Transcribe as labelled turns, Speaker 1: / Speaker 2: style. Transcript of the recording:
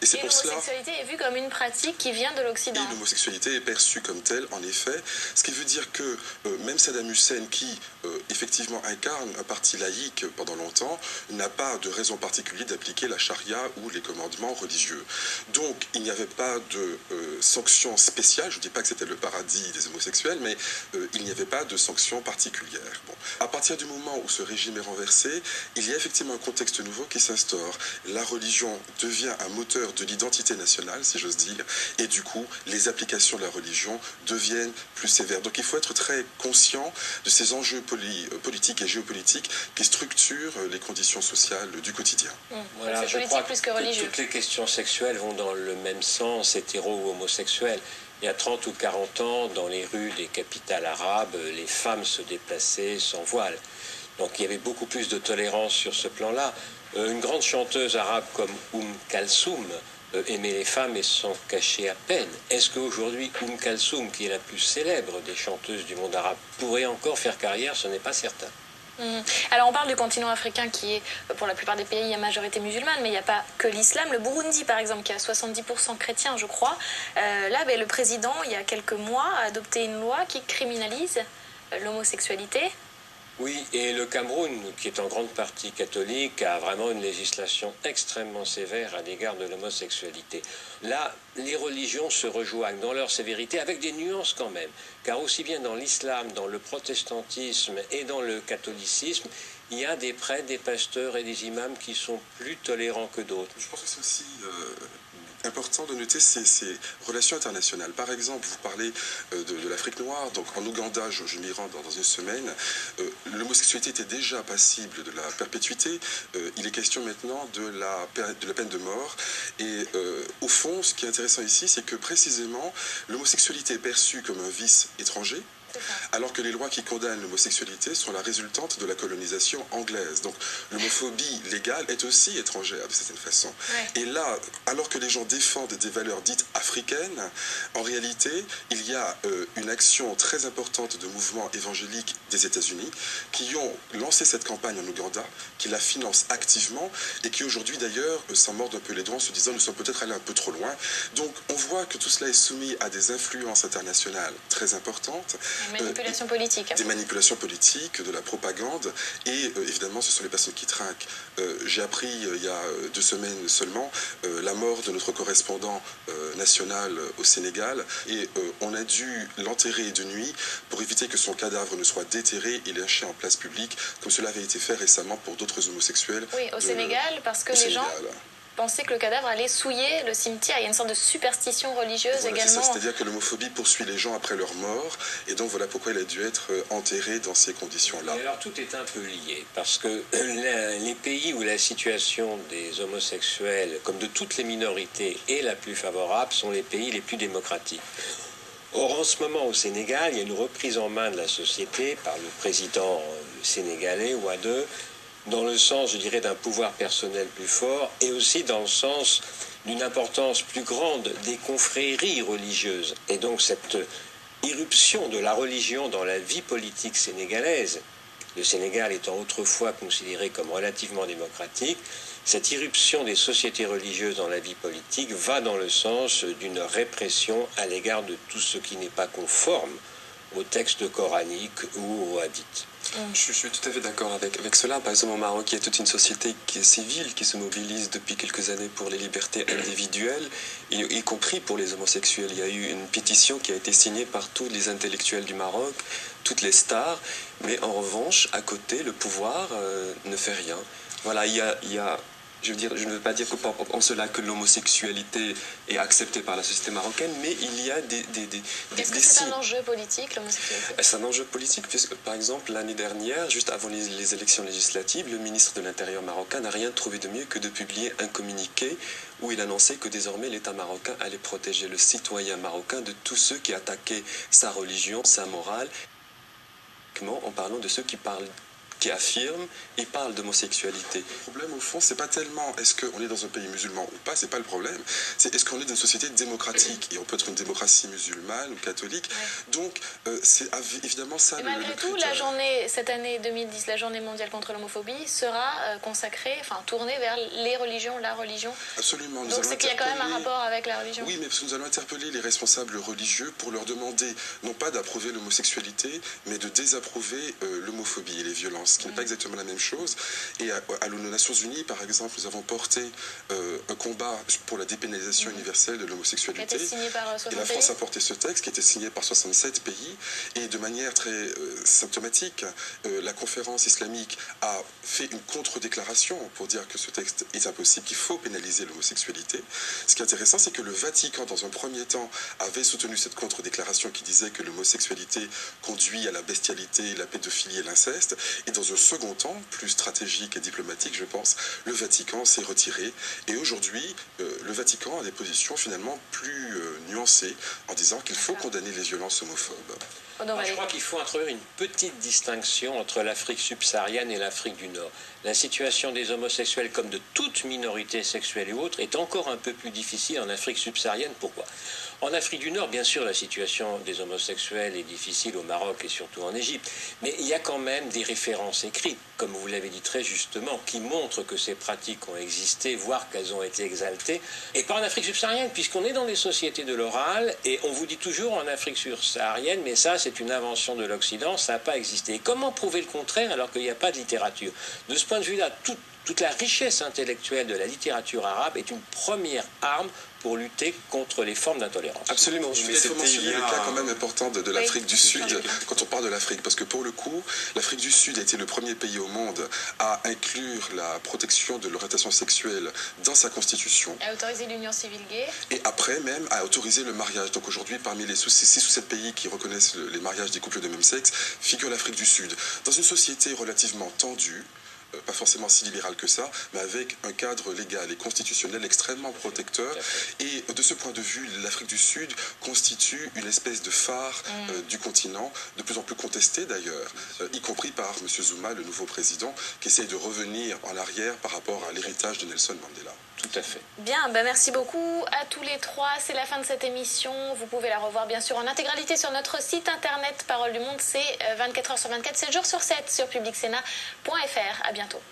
Speaker 1: Et c'est pour cela...
Speaker 2: l'homosexualité est vue comme une pratique qui vient de l'Occident.
Speaker 1: Et l'homosexualité est perçue comme telle, en effet, ce qui veut dire que même Saddam Hussein, qui effectivement incarne un parti laïque pendant longtemps, n'a pas de raison particulière d'appliquer la charia ou les commandements religieux. Donc il n'y avait pas de sanctions spéciales, je ne dis pas que c'était le paradis des homosexuels, mais il n'y avait pas de sanctions particulières. Bon. À partir du moment où ce régime est renversé, il y a effectivement un contexte nouveau qui s'instaure. La religion devient un moteur de l'identité nationale, si j'ose dire, et du coup, les applications de la religion deviennent plus sévères. Donc il faut être très conscient de ces enjeux politiques et géopolitiques qui structurent les conditions sociales du quotidien.
Speaker 3: Voilà, je crois plus que toutes les questions sexuelles vont dans le même sens, hétéro ou homosexuel. Il y a 30 ou 40 ans, dans les rues des capitales arabes, les femmes se déplaçaient sans voile. Donc il y avait beaucoup plus de tolérance sur ce plan-là. Une grande chanteuse arabe comme Kalsoum aimait les femmes et s'en cachait à peine. Est-ce qu'aujourd'hui, Kalsoum, qui est la plus célèbre des chanteuses du monde arabe, pourrait encore faire carrière? Ce n'est pas certain.
Speaker 2: Alors on parle du continent africain qui est, pour la plupart des pays, à majorité musulmane, mais il n'y a pas que l'islam. Le Burundi, par exemple, qui a 70% chrétiens, je crois, là, le président, il y a quelques mois, a adopté une loi qui criminalise l'homosexualité.
Speaker 3: Oui, et le Cameroun, qui est en grande partie catholique, a vraiment une législation extrêmement sévère à l'égard de l'homosexualité. Là, les religions se rejoignent dans leur sévérité, avec des nuances quand même, car aussi bien dans l'islam, dans le protestantisme et dans le catholicisme, il y a des prêtres, des pasteurs et des imams qui sont plus tolérants que d'autres.
Speaker 1: Je pense que c'est aussi important de noter ces relations internationales. Par exemple, vous parlez de l'Afrique noire, donc en Ouganda, je m'y rends dans une semaine, l'homosexualité était déjà passible de la perpétuité, il est question maintenant de la peine de mort, et au fond, ce qui est intéressant ici, c'est que précisément, l'homosexualité est perçue comme un vice étranger, alors que les lois qui condamnent l'homosexualité sont la résultante de la colonisation anglaise. Donc l'homophobie légale est aussi étrangère de certaine façon. Ouais. Et là, alors que les gens défendent des valeurs dites africaines, en réalité, il y a une action très importante de mouvements évangéliques des États-Unis qui ont lancé cette campagne en Ouganda, qui la financent activement et qui aujourd'hui d'ailleurs s'en mordent un peu les doigts en se disant nous sommes peut-être allés un peu trop loin. Donc on voit que tout cela est soumis à des influences internationales très importantes.
Speaker 2: Des manipulations politiques.
Speaker 1: Des manipulations politiques, de la propagande, et évidemment ce sont les personnes qui trinquent. J'ai appris il y a 2 semaines seulement la mort de notre correspondant national au Sénégal, et on a dû l'enterrer de nuit pour éviter que son cadavre ne soit déterré et lynché en place publique, comme cela avait été fait récemment pour d'autres homosexuels.
Speaker 2: Oui, au Sénégal, parce que les gens pensaient que le cadavre allait souiller le cimetière. Il y a une sorte de superstition religieuse également.
Speaker 1: C'est-à-dire que l'homophobie poursuit les gens après leur mort, et donc voilà pourquoi il a dû être enterré dans ces conditions-là.
Speaker 3: Et alors tout est un peu lié, parce que les pays où la situation des homosexuels, comme de toutes les minorités, est la plus favorable, sont les pays les plus démocratiques. Or, en ce moment, au Sénégal, il y a une reprise en main de la société par le président sénégalais, Wade, dans le sens, je dirais, d'un pouvoir personnel plus fort et aussi dans le sens d'une importance plus grande des confréries religieuses. Et donc cette irruption de la religion dans la vie politique sénégalaise, le Sénégal étant autrefois considéré comme relativement démocratique, cette irruption des sociétés religieuses dans la vie politique va dans le sens d'une répression à l'égard de tout ce qui n'est pas conforme au texte coranique ou au hadith.
Speaker 4: Je suis tout à fait d'accord avec cela. Par exemple, au Maroc, il y a toute une société qui est civile, qui se mobilise depuis quelques années pour les libertés individuelles, y compris pour les homosexuels. Il y a eu une pétition qui a été signée par tous les intellectuels du Maroc, toutes les stars, mais en revanche, à côté, le pouvoir ne fait rien. Voilà, il y a je ne veux pas dire en cela que l'homosexualité est acceptée par la société marocaine, mais il y a des
Speaker 2: Est-ce que c'est un enjeu politique, l'homosexualité?
Speaker 4: C'est un enjeu politique, puisque par exemple l'année dernière, juste avant les élections législatives, le ministre de l'Intérieur marocain n'a rien trouvé de mieux que de publier un communiqué où il annonçait que désormais l'État marocain allait protéger le citoyen marocain de tous ceux qui attaquaient sa religion, sa morale, en parlant de ceux qui parlent qui affirment et parlent d'homosexualité.
Speaker 1: Le problème, au fond, c'est pas tellement est-ce qu'on est dans un pays musulman ou pas, c'est pas le problème. C'est est-ce qu'on est dans une société démocratique, et on peut être une démocratie musulmane ou catholique. Donc, c'est évidemment ça
Speaker 2: et
Speaker 1: le
Speaker 2: malgré tout,
Speaker 1: critère.
Speaker 2: la journée, cette année 2010, la journée mondiale contre l'homophobie, sera consacrée, enfin tournée vers les religions, la religion.
Speaker 1: Absolument.
Speaker 2: Donc c'est qu'il y a quand même un rapport avec la religion.
Speaker 1: Oui, mais parce que nous allons interpeller les responsables religieux pour leur demander, non pas d'approuver l'homosexualité, mais de désapprouver l'homophobie et les violences, ce qui n'est pas exactement la même chose. Et à aux Nations Unies, par exemple, nous avons porté un combat pour la dépénalisation universelle de l'homosexualité.
Speaker 2: Qui a été signé par 60
Speaker 1: Et la
Speaker 2: pays.
Speaker 1: France a porté ce texte qui était signé par 67 pays. Et de manière très symptomatique, la conférence islamique a fait une contre-déclaration pour dire que ce texte est impossible, qu'il faut pénaliser l'homosexualité. Ce qui est intéressant, c'est que le Vatican, dans un premier temps, avait soutenu cette contre-déclaration qui disait que l'homosexualité conduit à la bestialité, la pédophilie et l'inceste. Et dans un second temps, plus stratégique et diplomatique, je pense, le Vatican s'est retiré. Et aujourd'hui, le Vatican a des positions finalement plus nuancées en disant qu'il faut condamner les violences homophobes.
Speaker 3: Alors, je crois qu'il faut introduire une petite distinction entre l'Afrique subsaharienne et l'Afrique du Nord. La situation des homosexuels, comme de toute minorité sexuelle et autre, est encore un peu plus difficile en Afrique subsaharienne. Pourquoi ? En Afrique du Nord, bien sûr, la situation des homosexuels est difficile au Maroc et surtout en Égypte. Mais il y a quand même des références écrites, comme vous l'avez dit très justement, qui montrent que ces pratiques ont existé, voire qu'elles ont été exaltées. Et pas en Afrique subsaharienne, puisqu'on est dans les sociétés de l'oral, et on vous dit toujours en Afrique subsaharienne, mais ça, c'est une invention de l'Occident, ça n'a pas existé. Et comment prouver le contraire alors qu'il n'y a pas de littérature ? De ce point de vue-là, toute la richesse intellectuelle de la littérature arabe est une première arme pour lutter contre les formes d'intolérance.
Speaker 4: Absolument.
Speaker 1: Il faut mentionner le cas quand même important de l'Afrique du Sud, quand on parle de l'Afrique, parce que pour le coup, l'Afrique du Sud a été le premier pays au monde à inclure la protection de l'orientation sexuelle dans sa constitution.
Speaker 2: À autoriser l'union civile gay.
Speaker 1: Et après même à autoriser le mariage. Donc aujourd'hui, parmi les 6 ou 7 pays qui reconnaissent les mariages des couples de même sexe, figure l'Afrique du Sud. Dans une société relativement tendue, pas forcément si libéral que ça, mais avec un cadre légal et constitutionnel extrêmement protecteur. Et de ce point de vue, l'Afrique du Sud constitue une espèce de phare du continent, de plus en plus contesté d'ailleurs, y compris par M. Zuma, le nouveau président, qui essaye de revenir en arrière par rapport à l'héritage de Nelson Mandela.
Speaker 3: Tout à fait.
Speaker 2: Bien, merci beaucoup à tous les trois. C'est la fin de cette émission. Vous pouvez la revoir bien sûr en intégralité sur notre site internet Parole du Monde. C'est 24h sur 24, 7 jours sur 7 sur publicsénat.fr. À bientôt.